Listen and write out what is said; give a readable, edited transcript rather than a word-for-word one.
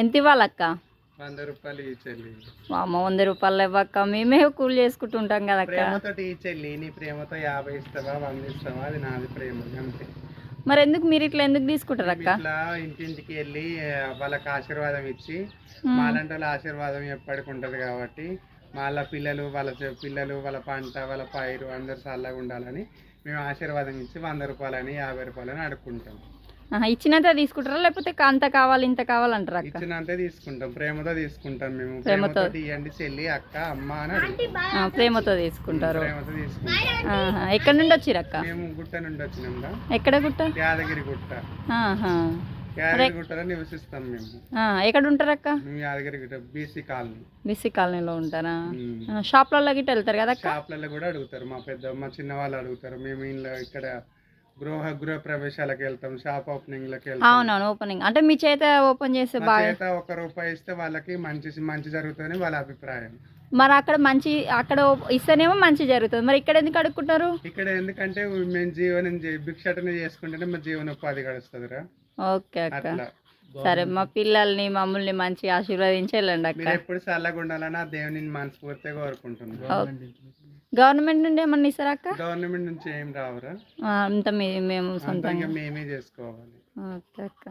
ఎంత ఇవ్వాలక్క? 100 రూపాయలు ఈ చెల్లి. అమ్మ 100 రూపాయలు ఇవ్వక్క, మేమే కూలి చేసుకుంటుంటాం కదక్క. ప్రేమతో ఈ చెల్లి, నీ ప్రేమతో 50 ఇస్తావా 100 ఇస్తావా, అది నాది ప్రేమ అంతే. మరి ఎందుకు మీరు ఇట్లా ఎందుకు తీసుకుంటారు అక్క? ఇట్లా ఇంటింటికి వెళ్ళి వాళ్ళకి ఆశీర్వాదం ఇచ్చి, మాలాంటి వాళ్ళ ఆశీర్వాదం ఎప్పటికి ఉంటుంది కాబట్టి, వాళ్ళ పిల్లలు వాళ్ళ పంట వాళ్ళ పైరు అందరు చల్లగా ఉండాలని మేము ఆశీర్వాదం ఇచ్చి 100 రూపాయలని 50 రూపాయలని అడుక్కుంటాం. ఇచ్చినంత తీసుకుంటారా లేకపోతే అంత కావాలి ఇంత కావాలంటారా అక్క? ఇచ్చినంతే తీసుకుంటాం, ప్రేమతో తీసుకుంటాం. మేము ప్రేమతో ఇవ్వండి చెల్లి అక్క అమ్మ అని అడుగుతాం. ప్రేమతో తీసుకుంటారు. ప్రేమతో తీసుకుంటాం. ఎక్కడి నుండి వచ్చిరు అక్క? మేము గుట్ట నుండి వచ్చినాం. ఎక్కడ గుట్ట? యాదగిరి గుట్ట. యాదగిరి గుట్టలో నివసిస్తాం మేము. ఎక్కడ ఉంటారు అక్క? మేము Yadagiri Gutta BC colony. BC కాలనీలో ఉంటారా? షాప్లలో గిట్ట వెళ్తారు కదా? షాప్లలో కూడా అడుగుతారు, మా చిన్న వాళ్ళు అడుగుతారు. మేము ఇంట్లో ఇక్కడ గృహ ప్రవేశాలకు వెళ్తాం, షాప్ ఓపెనింగ్ లకి వెళ్తాం. అవునవును, ఓపెనింగ్ అంటే మీ చేత ఓపెన్ చేస్తే బాగా. చేత 1 రూపాయి ఇస్తే వాళ్ళకి మంచి జరుగుతుందని వాళ్ళ అభిప్రాయం. మరి అక్కడ ఇస్తేనేమో మంచి జరుగుతుంది, మరి ఇక్కడ ఎందుకు అడుక్కుంటారు? ఇక్కడ ఎందుకంటే మేము భిక్షటన చేసుకుంటేనే మా జీవనోపాధి గడుస్తుందిరా. ఓకే అక్క, సరే. మా పిల్లల్ని మమ్మల్ని మంచి ఆశీర్వదించి వెళ్ళండి అక్క. ఎప్పుడు చల్లగా ఉండాలని ఆ దేవుని మనస్ఫూర్తిగా కోరుకుంటున్నాం. గవర్నమెంట్ నుండి ఏమన్నా ఇస్తారా అక్క? గవర్నమెంట్ నుంచి ఏం రావురా, అంతా మేము సొంతంగా మేమే చేసుకోవాలి. ఓకే అక్క.